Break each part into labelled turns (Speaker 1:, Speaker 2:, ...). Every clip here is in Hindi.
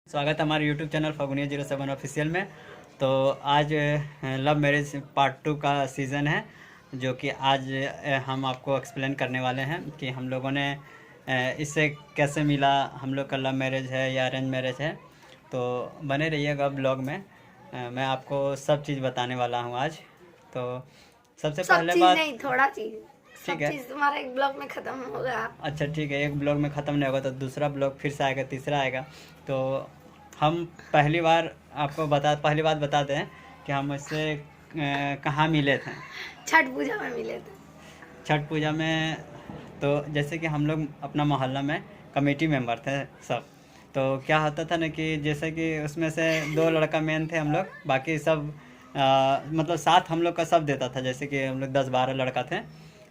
Speaker 1: स्वागत है हमारे YouTube चैनल फगुनिया 07 ऑफिशियल में। तो आज लव मैरिज पार्ट 2 का सीज़न है, जो कि आज हम आपको एक्सप्लेन करने वाले हैं कि हम लोगों ने इससे कैसे मिला, हम लोग का लव मैरिज है या अरेंज मैरिज है। तो बने रहिएगा ब्लॉग में, मैं आपको सब चीज़ बताने वाला हूँ आज। तो सबसे
Speaker 2: सब
Speaker 1: पहले
Speaker 2: चीज
Speaker 1: बात,
Speaker 2: नहीं, थोड़ा चीज।
Speaker 1: ठीक
Speaker 2: सब
Speaker 1: है,
Speaker 2: चीज तुम्हारा एक ब्लॉग में खत्म होगा।
Speaker 1: अच्छा ठीक है, एक ब्लॉग में ख़त्म नहीं होगा तो दूसरा ब्लॉग फिर से आएगा, तीसरा आएगा। तो हम पहली बात बता दें कि हम इससे कहाँ मिले थे।
Speaker 2: छठ पूजा में मिले थे।
Speaker 1: छठ पूजा में। तो जैसे कि हम लोग अपना मोहल्ला में कमेटी मेंबर थे सब। तो क्या होता था ना कि जैसे कि उसमें से 2 लड़का मेन थे हम लोग, बाकी सब मतलब साथ हम लोग का सब देता था। जैसे कि हम लोग 10-12 लड़का थे,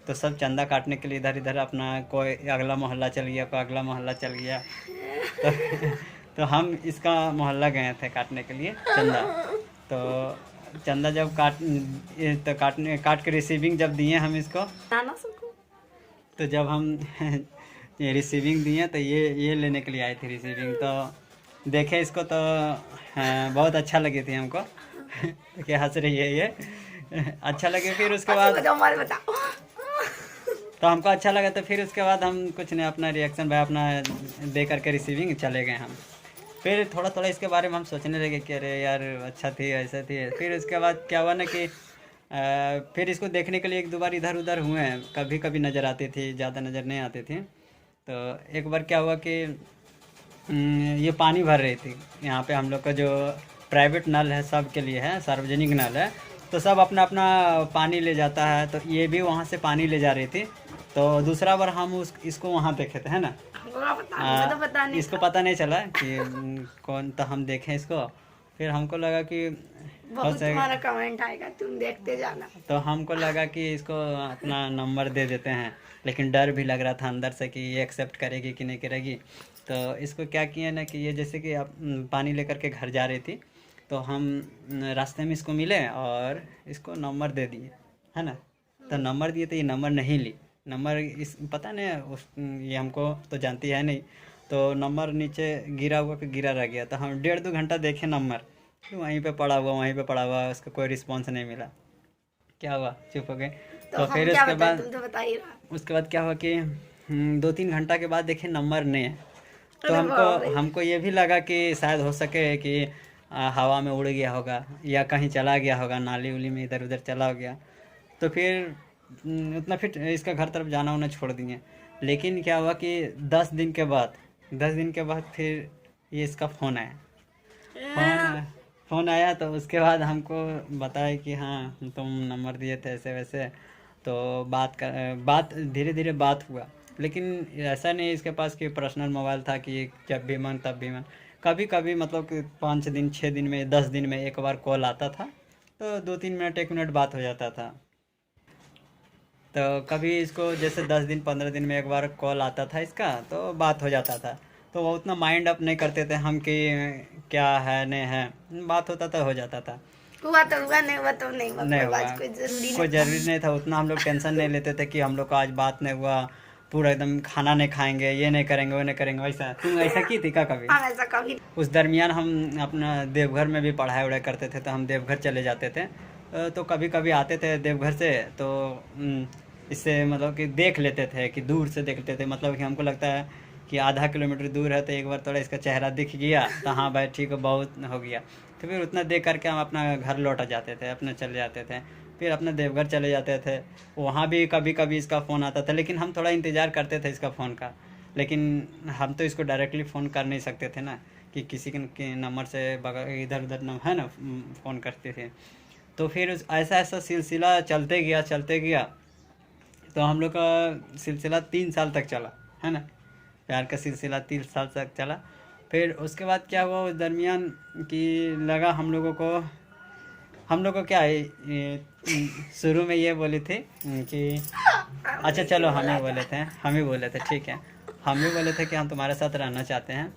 Speaker 1: तो सब चंदा काटने के लिए इधर इधर अपना, कोई अगला मोहल्ला चल गया, कोई अगला मोहल्ला चल गया। तो तो हम इसका मोहल्ला गए थे काटने के लिए चंदा। तो चंदा जब काट के रिसीविंग जब दिए हम इसको,
Speaker 2: नाना सबको।
Speaker 1: तो जब हम ये रिसीविंग दिए तो ये लेने के लिए आए थे रिसीविंग। तो देखे इसको तो बहुत अच्छा लगी थी हमको। तो क्या हंस रही है ये? अच्छा लगे। फिर उसके बाद
Speaker 2: बताओ।
Speaker 1: तो हमको अच्छा लगा, तो फिर उसके बाद हम कुछ नहीं, अपना रिएक्शन भाई अपना दे करके रिसीविंग चले गए हम। फिर थोड़ा थोड़ा इसके बारे में हम सोचने लगे कि अरे यार अच्छा थी, ऐसा थी। फिर उसके बाद क्या हुआ ना कि फिर इसको देखने के लिए 1-2 बार इधर उधर हुए हैं, कभी कभी नज़र आती थी, ज़्यादा नज़र नहीं आती थी। तो एक बार क्या हुआ कि ये पानी भर रही थी यहाँ पे। हम लोग का जो प्राइवेट नल है सब के लिए है, सार्वजनिक नल है, तो सब अपना अपना पानी ले जाता है। तो ये भी वहाँ से पानी ले जा रही थी। तो दूसरा बार हम इसको वहाँ देखे थे, है ना। इसको पता नहीं चला कि कौन, तो हम देखें इसको। फिर हमको लगा कि
Speaker 2: बहुत तुम्हारा कमेंट आएगा, तुम देखते जाना।
Speaker 1: तो हमको लगा कि इसको अपना नंबर दे देते हैं, लेकिन डर भी लग रहा था अंदर से कि ये एक्सेप्ट करेगी कि नहीं करेगी। तो इसको क्या किया ना कि ये जैसे कि आप पानी लेकर के घर जा रही थी, तो हम रास्ते में इसको मिले और इसको नंबर दे दिए, है ना। तो नंबर दिए तो ये नंबर नहीं ली। नंबर इस पता नहीं उस ये हमको तो जानती है नहीं। तो नंबर नीचे गिरा हुआ, फिर गिरा रह गया। तो हम 1.5-2 घंटा देखे नंबर, तो वहीं पे पड़ा हुआ, उसका कोई रिस्पॉन्स नहीं मिला। क्या हुआ, चुप हो गए। तो फिर उसके बाद
Speaker 2: तुम तो बता ही रहा।
Speaker 1: उसके बाद क्या हुआ कि 2-3 घंटा के बाद देखे नंबर नहीं है। तो
Speaker 2: अरे बाप रे।
Speaker 1: हमको ये भी लगा कि शायद हो सके कि हवा में उड़ गया होगा या कहीं चला गया होगा, नाली उली में इधर उधर चला गया। तो फिर उतना फिर इसका घर तरफ जाना उन्हें छोड़ दिए। लेकिन क्या हुआ कि 10 दिन के बाद फिर ये इसका फ़ोन आया। फ़ोन आया तो उसके बाद हमको बताया कि हाँ तुम नंबर दिए थे ऐसे वैसे। तो बात धीरे धीरे बात हुआ। लेकिन ऐसा नहीं इसके पास कि पर्सनल मोबाइल था कि जब भी मन तब भी मन। कभी कभी मतलब कि 5 दिन 6 दिन में 10 दिन में एक बार कॉल आता था, तो 2-3 मिनट 1 मिनट बात हो जाता था। तो कभी इसको जैसे 10 दिन 15 दिन में एक बार कॉल आता था इसका, तो बात हो जाता था। तो वो उतना माइंड अप नहीं करते थे हम कि क्या है नहीं है, बात होता था, हो जाता था।
Speaker 2: हुआ तो हुआ, नहीं हुआ तो नहीं हुआ।
Speaker 1: नहीं हुआ, कोई
Speaker 2: कोई
Speaker 1: ज़रूरी नहीं था उतना। हम लोग टेंशन नहीं लेते थे कि हम लोग को आज बात नहीं हुआ, पूरा एकदम खाना नहीं खाएंगे, ये नहीं करेंगे, वो नहीं करेंगे। वैसा तुम ऐसा की थी क्या कभी?
Speaker 2: ऐसा कभी।
Speaker 1: उस दरमियान हम अपना देवघर में भी पढ़ाई वढ़ाई करते थे, तो हम देवघर चले जाते थे। तो कभी कभी आते थे देवघर से, तो इससे मतलब कि देख लेते थे, कि दूर से देख लेते थे। मतलब कि हमको लगता है कि आधा किलोमीटर दूर है, तो एक बार थोड़ा इसका चेहरा दिख गया तो हाँ भाई ठीक है, बहुत हो गया। तो फिर उतना देख करके हम अपना घर लौट जाते थे, अपने चले जाते थे। फिर अपने देवघर चले जाते थे, वहाँ भी कभी कभी इसका फ़ोन आता था, लेकिन हम थोड़ा इंतज़ार करते थे इसका फ़ोन का। लेकिन हम तो इसको डायरेक्टली फ़ोन कर नहीं सकते थे ना, कि किसी के नंबर से इधर उधर न है ना फ़ोन करते थे। तो फिर ऐसा ऐसा सिलसिला चलते गया। तो हम लोग का सिलसिला 3 साल तक चला, है ना। प्यार का सिलसिला 3 साल तक चला। फिर उसके बाद क्या हुआ उस दरमियान कि लगा हम लोगों को क्या है, शुरू में ये बोली थी कि अच्छा चलो हम ही बोले थे ठीक है, हम ही बोले थे कि हम तुम्हारे साथ रहना चाहते हैं।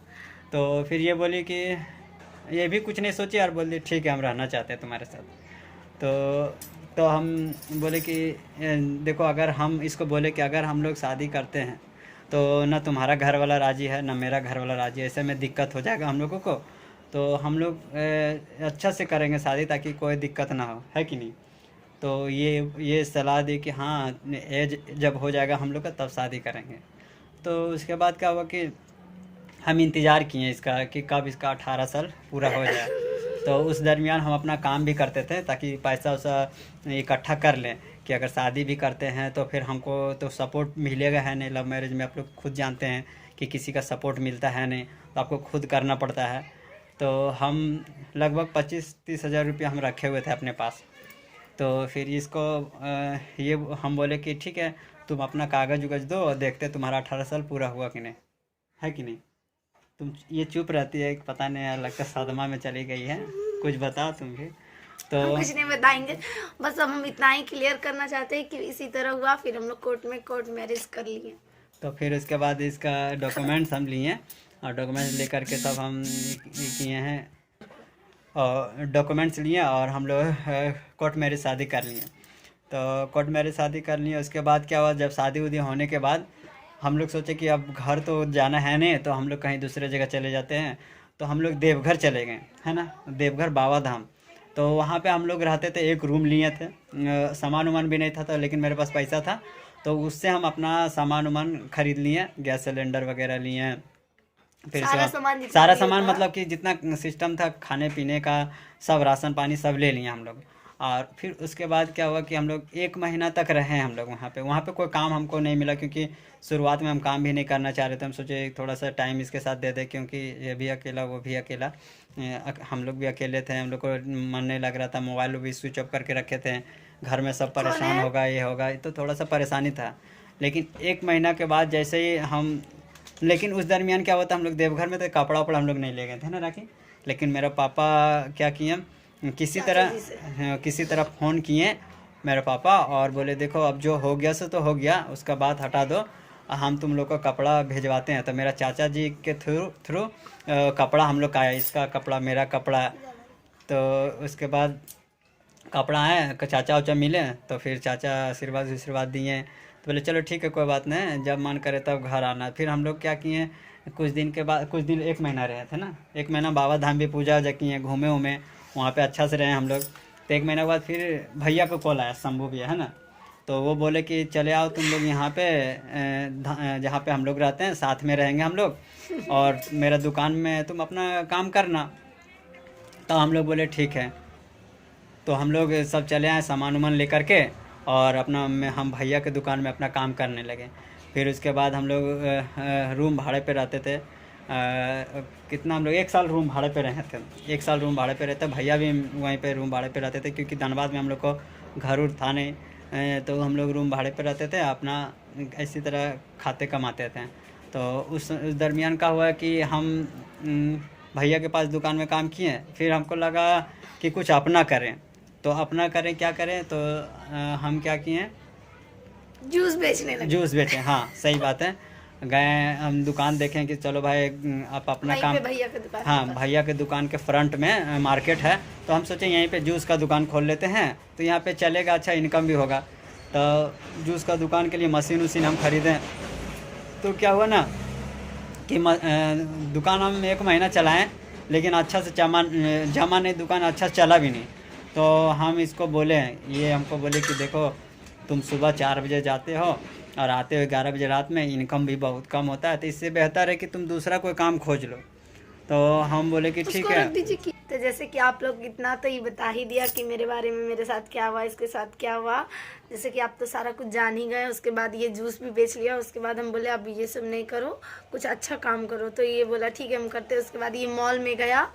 Speaker 1: तो फिर ये बोली कि ये भी कुछ नहीं सोची और बोली ठीक है हम रहना चाहते हैं तुम्हारे साथ। तो हम बोले कि देखो, अगर हम इसको बोले कि अगर हम लोग शादी करते हैं तो ना तुम्हारा घर वाला राजी है ना मेरा घर वाला राजी है, ऐसे में दिक्कत हो जाएगा हम लोगों को। तो हम लोग अच्छा से करेंगे शादी ताकि कोई दिक्कत ना हो, है कि नहीं। तो ये सलाह दी कि हाँ एज जब हो जाएगा हम लोग का तब शादी करेंगे। तो उसके बाद क्या हुआ कि हम इंतज़ार किए इसका कि कब इसका 18 साल पूरा हो जाए। तो उस दरमियान हम अपना काम भी करते थे ताकि पैसा वैसा इकट्ठा कर लें कि अगर शादी भी करते हैं तो फिर हमको तो सपोर्ट मिलेगा है नहीं। लव मैरिज में आप लोग खुद जानते हैं कि किसी का सपोर्ट मिलता है नहीं, तो आपको खुद करना पड़ता है। तो हम लगभग 25-30 हज़ार रुपये हम रखे हुए थे अपने पास। तो फिर इसको ये हम बोले कि ठीक है तुम अपना कागज़ उगज दो और देखते तुम्हारा 18 साल पूरा हुआ कि नहीं, है कि नहीं। तुम ये चुप रहती है, पता नहीं यार लगता सदमा में चली गई है, कुछ बताओ तुम भी। तो
Speaker 2: हम कुछ नहीं बताएंगे, बस अब हम इतना ही क्लियर करना चाहते हैं कि इसी तरह हुआ, फिर हम लोग कोर्ट मैरिज कर लिए।
Speaker 1: तो फिर उसके बाद इसका डॉक्यूमेंट्स हम लिए और डॉक्यूमेंट्स लेकर के तब हम ये किए हैं और डॉक्यूमेंट्स लिए और हम लोग कोर्ट मैरिज शादी कर लिए। तो कोर्ट मैरिज शादी कर लिए। उसके बाद क्या हुआ, जब शादी उदी होने के बाद हम लोग सोचे कि अब घर तो जाना है नहीं, तो हम लोग कहीं दूसरे जगह चले जाते हैं। तो हम लोग देवघर चले गए, है ना, देवघर बाबा धाम। तो वहाँ पे हम लोग रहते थे, एक रूम लिए थे, सामान उमान भी नहीं था तो, लेकिन मेरे पास पैसा था तो उससे हम अपना सामान उमान खरीद लिए, गैस सिलेंडर वगैरह लिए। फिर
Speaker 2: सारा
Speaker 1: इसके
Speaker 2: सामान
Speaker 1: बाद
Speaker 2: जितना
Speaker 1: सारा
Speaker 2: भी
Speaker 1: सामान
Speaker 2: होता।
Speaker 1: मतलब कि जितना सिस्टम था खाने पीने का, सब राशन पानी सब ले लिए हम लोग। और फिर उसके बाद क्या हुआ कि हम लोग 1 महीना तक रहे हम लोग वहाँ पे कोई काम हमको नहीं मिला, क्योंकि शुरुआत में हम काम भी नहीं करना चाह रहे थे। हम सोचे थोड़ा सा टाइम इसके साथ दे दे, क्योंकि ये भी अकेला वो भी अकेला, हम लोग भी अकेले थे, हम लोग को मन नहीं लग रहा था, मोबाइल भी स्विच ऑफ करके रखे थे, घर में सब
Speaker 2: कौन
Speaker 1: परेशान
Speaker 2: है?
Speaker 1: होगा ये होगा, तो थोड़ा सा परेशानी था। लेकिन 1 महीना के बाद जैसे ही हम, लेकिन उस दरमियान क्या होता, हम लोग देवघर में तो कपड़ा वपड़ा हम लोग नहीं ले गए थे ना राखी। लेकिन मेरा पापा क्या किए,
Speaker 2: चाचा जी से
Speaker 1: किसी तरह फ़ोन किए मेरे पापा और बोले देखो अब जो हो गया सो तो हो गया, उसका बात हटा दो, हम तुम लोग को कपड़ा भेजवाते हैं। तो मेरा चाचा जी के थ्रू कपड़ा हम लोग का आया, इसका कपड़ा मेरा कपड़ा। तो उसके बाद कपड़ा आए, चाचा उचा मिले, तो फिर चाचा आशीर्वाद दिए। तो बोले चलो ठीक है कोई बात नहीं, जब मन करे तब घर आना। फिर हम लोग क्या किए, कुछ दिन के बाद, कुछ दिन 1 महीना रहे थे ना, 1 महीना बाबा धाम भी पूजा वूजा किए, घूमे उमे वहाँ पे अच्छा से रहे हम लोग। तो 1 महीना के बाद फिर भैया को कॉल आया, शंभू भैया है ना, तो वो बोले कि चले आओ तुम लोग यहाँ पे, जहाँ पे हम लोग रहते हैं साथ में रहेंगे हम लोग, और मेरा दुकान में तुम अपना काम करना। तो हम लोग बोले ठीक है। तो हम लोग सब चले आए सामान वामान लेकर के, और अपना हम भैया के दुकान में अपना काम करने लगे। फिर उसके बाद हम लोग रूम भाड़े पे रहते थे, कितना हम लोग 1 साल रूम भाड़े पे रहे थे, 1 साल रूम भाड़े पे रहते। भैया भी वहीं पे रूम भाड़े पे रहते थे, क्योंकि धनबाद में हम लोग को घर उर था नहीं, तो हम लोग रूम भाड़े पे रहते थे, अपना इसी तरह खाते कमाते थे। तो उस दरमियान का हुआ कि हम भैया के पास दुकान में काम किए। फिर हमको लगा कि कुछ अपना करें, तो अपना करें क्या करें, तो हम क्या किए,
Speaker 2: जूस बेचने लगे।
Speaker 1: जूस बेचें। हाँ सही बात है, गए हम दुकान देखें कि चलो भाई आप अपना
Speaker 2: वहीं
Speaker 1: काम,
Speaker 2: पे भैया के दुकान
Speaker 1: हाँ
Speaker 2: के पास।
Speaker 1: भैया के दुकान के फ्रंट में मार्केट है, तो हम सोचे यहीं पे जूस का दुकान खोल लेते हैं, तो यहाँ पे चलेगा, अच्छा इनकम भी होगा। तो जूस का दुकान के लिए मशीन वशीन हम खरीदें। तो क्या हुआ ना कि दुकान हम 1 महीना चलाएं, लेकिन अच्छा से जमा नहीं, दुकान अच्छा चला भी नहीं। तो हम इसको बोले, ये हमको बोले कि देखो तुम सुबह 4 बजे जाते हो और आते हो 11 बजे रात में, इनकम भी बहुत कम होता है, तो इससे बेहतर है कि तुम दूसरा कोई काम खोज लो। तो हम बोले कि ठीक
Speaker 2: उसको
Speaker 1: है।
Speaker 2: रख दीजिए कि तो जैसे कि आप लोग इतना तो ही बता ही दिया कि मेरे बारे में, मेरे साथ क्या हुआ, इसके साथ क्या हुआ, जैसे कि आप तो सारा कुछ जान ही गए। उसके बाद ये जूस भी बेच लिया। उसके बाद हम बोले अब ये सब नहीं करो, कुछ अच्छा काम करो। तो ये बोला ठीक है हम करते हैं। उसके बाद ये मॉल में गया,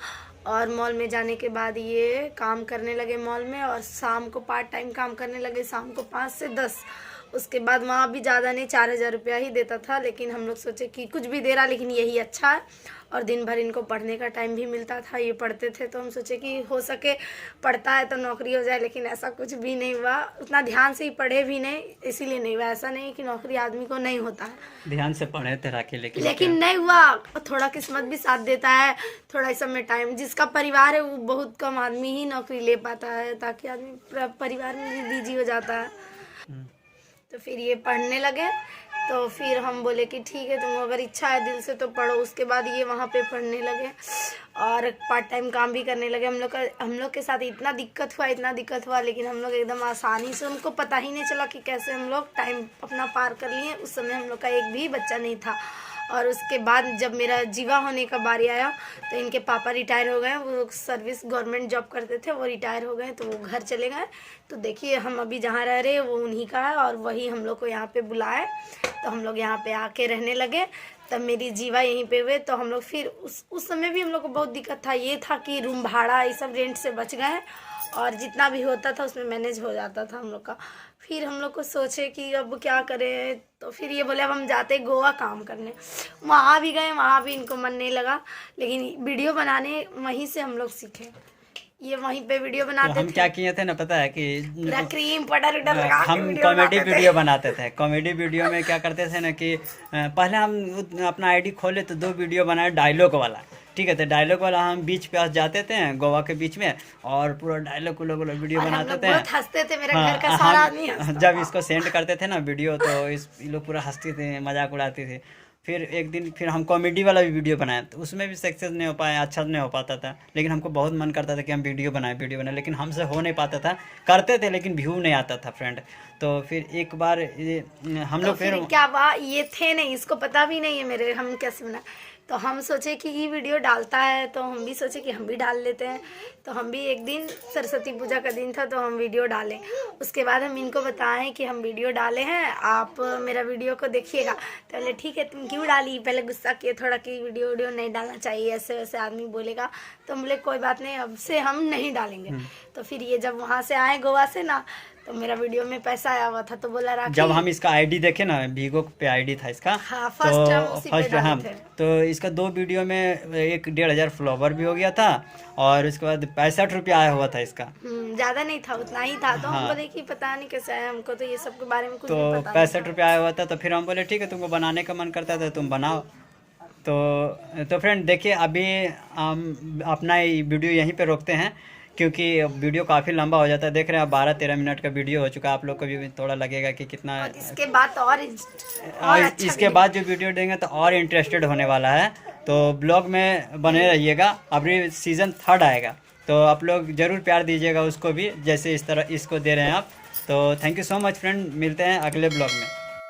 Speaker 2: और मॉल में जाने के बाद ये काम करने लगे मॉल में, और शाम को पार्ट टाइम काम करने लगे, शाम को 5 से 10। उसके बाद वहाँ भी ज़्यादा नहीं, 4,000 रुपया ही देता था, लेकिन हम लोग सोचे कि कुछ भी दे रहा लेकिन यही अच्छा है। और दिन भर इनको पढ़ने का टाइम भी मिलता था, ये पढ़ते थे, तो हम सोचे कि हो सके पढ़ता है तो नौकरी हो जाए, लेकिन ऐसा कुछ भी नहीं हुआ। उतना ध्यान से ही पढ़े भी नहीं, इसीलिए नहीं हुआ। ऐसा नहीं कि नौकरी आदमी को नहीं होता है,
Speaker 1: ध्यान से पढ़े थे राखी,
Speaker 2: लेकिन नहीं हुआ। थोड़ा किस्मत भी साथ देता है, थोड़ा इस समय टाइम, जिसका परिवार है वो बहुत कम आदमी ही नौकरी ले पाता है, ताकि आदमी परिवार में भी बिजी हो जाता है। तो फिर ये पढ़ने लगे, तो फिर हम बोले कि ठीक है, तुम अगर इच्छा है दिल से तो पढ़ो। उसके बाद ये वहाँ पे पढ़ने लगे और पार्ट टाइम काम भी करने लगे। हम लोग के साथ इतना दिक्कत हुआ, लेकिन हम लोग एकदम आसानी से, उनको पता ही नहीं चला कि कैसे हम लोग टाइम अपना पार कर लिए। उस समय हम लोग का एक भी बच्चा नहीं था। और उसके बाद जब मेरा जीवा होने का बारी आया तो इनके पापा रिटायर हो गए। वो सर्विस गवर्नमेंट जॉब करते थे, वो रिटायर हो गए, तो वो घर चले गए। तो देखिए हम अभी जहाँ रह रहे हैं वो उन्हीं का है, और वही हम लोग को यहाँ पे बुलाए, तो हम लोग यहाँ पे आके रहने लगे। तब मेरी जीवा यहीं पे हुए। तो हम लोग फिर उस समय भी हम लोग को बहुत दिक्कत था। ये था कि रूम भाड़ा ये सब रेंट से बच गए, और जितना भी होता था उसमें मैनेज हो जाता था हम लोग का। फिर हम लोग को सोचे कि अब क्या करें, तो फिर ये बोले अब हम जाते गोवा काम करने। वहाँ भी गए, वहाँ भी इनको मन नहीं लगा, लेकिन वीडियो बनाने वहीं से हम लोग सीखे। ये वहीं पे वीडियो
Speaker 1: तो
Speaker 2: बनाते
Speaker 1: हम
Speaker 2: थे,
Speaker 1: क्या किए थे ना, पता है कि
Speaker 2: पूरा क्रीम पाउडर उडर लगा के
Speaker 1: हम
Speaker 2: वीडियो
Speaker 1: कॉमेडी
Speaker 2: बनाते थे।
Speaker 1: वीडियो बनाते थे। कॉमेडी वीडियो में क्या करते थे ना कि पहले हम अपना आईडी खोले तो 2 वीडियो बनाए डायलॉग वाला, ठीक है। तो डायलॉग वाला हम बीच पे जाते थे गोवा के बीच में, और पूरा डायलॉग वीडियो
Speaker 2: और हम
Speaker 1: बनाते
Speaker 2: लोग
Speaker 1: थे।
Speaker 2: बहुत हंसते थे, मेरे
Speaker 1: हाँ,
Speaker 2: घर का सारा
Speaker 1: हम
Speaker 2: आदमी हंसता
Speaker 1: जब
Speaker 2: था।
Speaker 1: इसको सेंड करते थे ना वीडियो, तो ये लोग पूरा हंसते थे, मजाक उड़ाते थे। फिर एक दिन फिर हम कॉमेडी वाला भी वीडियो बनाए, तो उसमें भी सक्सेस नहीं हो पाया, अच्छा नहीं हो पाता था। लेकिन हमको बहुत मन करता था कि हम वीडियो बनाए, लेकिन हमसे हो नहीं पाता था। करते थे लेकिन व्यू नहीं आता था फ्रेंड। तो फिर एक बार हम
Speaker 2: तो
Speaker 1: लोग
Speaker 2: फिर क्या हुआ, ये थे नहीं, इसको पता भी नहीं है मेरे, हम कैसे बना। तो हम सोचे कि ये वीडियो डालता है, तो हम भी सोचे कि हम भी डाल लेते हैं। तो हम भी एक दिन सरस्वती पूजा का दिन था, तो हम वीडियो डालें। उसके बाद हम इनको बताएं कि हम वीडियो डाले हैं, आप मेरा वीडियो को देखिएगा। तो बोले ठीक है, तुम क्यों डाली। पहले गुस्सा किए थोड़ा कि वीडियो नहीं डालना चाहिए, ऐसे वैसे आदमी बोलेगा। तो हम बोले कोई बात नहीं, अब से हम नहीं डालेंगे। तो फिर ये जब वहाँ से आए गोवा से ना, तो मेरा वीडियो में पैसा आया हुआ था, तो बोला राखी।
Speaker 1: जब हम इसका आईडी देखे ना, वीगो पे आईडी था इसका।
Speaker 2: हाँ, फर्स्ट हम उसी पे डाले
Speaker 1: हाँ,
Speaker 2: थे।
Speaker 3: तो इसका 2 वीडियो में 1-1.5 फॉलोवर भी हो गया था, और उसके बाद 65 रुपया आया हुआ था इसका।
Speaker 2: ज्यादा नहीं था, उतना ही था। तो हम
Speaker 1: हाँ।
Speaker 2: बोले कि पता नहीं कैसे आया, हमको तो ये सब के बारे में कुछ
Speaker 3: तो
Speaker 2: भी पता नहीं
Speaker 3: 65 रुपया आया हुआ था। तो फिर हम बोले ठीक है, तुमको बनाने का मन करता था तुम बनाओ। तो फ्रेंड देखिए, अभी हम अपना ये वीडियो यहीं पे रोकते हैं, क्योंकि वीडियो काफ़ी लंबा हो जाता है। देख रहे हैं आप 12-13 मिनट का वीडियो हो चुका है। आप लोग को भी थोड़ा लगेगा कि कितना,
Speaker 2: और इसके बाद तो और अच्छा
Speaker 3: इसके बाद जो वीडियो देंगे तो और इंटरेस्टेड होने वाला है। तो ब्लॉग में बने रहिएगा। अभी सीज़न 3 आएगा, तो आप लोग ज़रूर प्यार दीजिएगा उसको भी, जैसे इस तरह इसको दे रहे हैं आप। तो thank you so much friend, मिलते हैं अगले ब्लॉग में।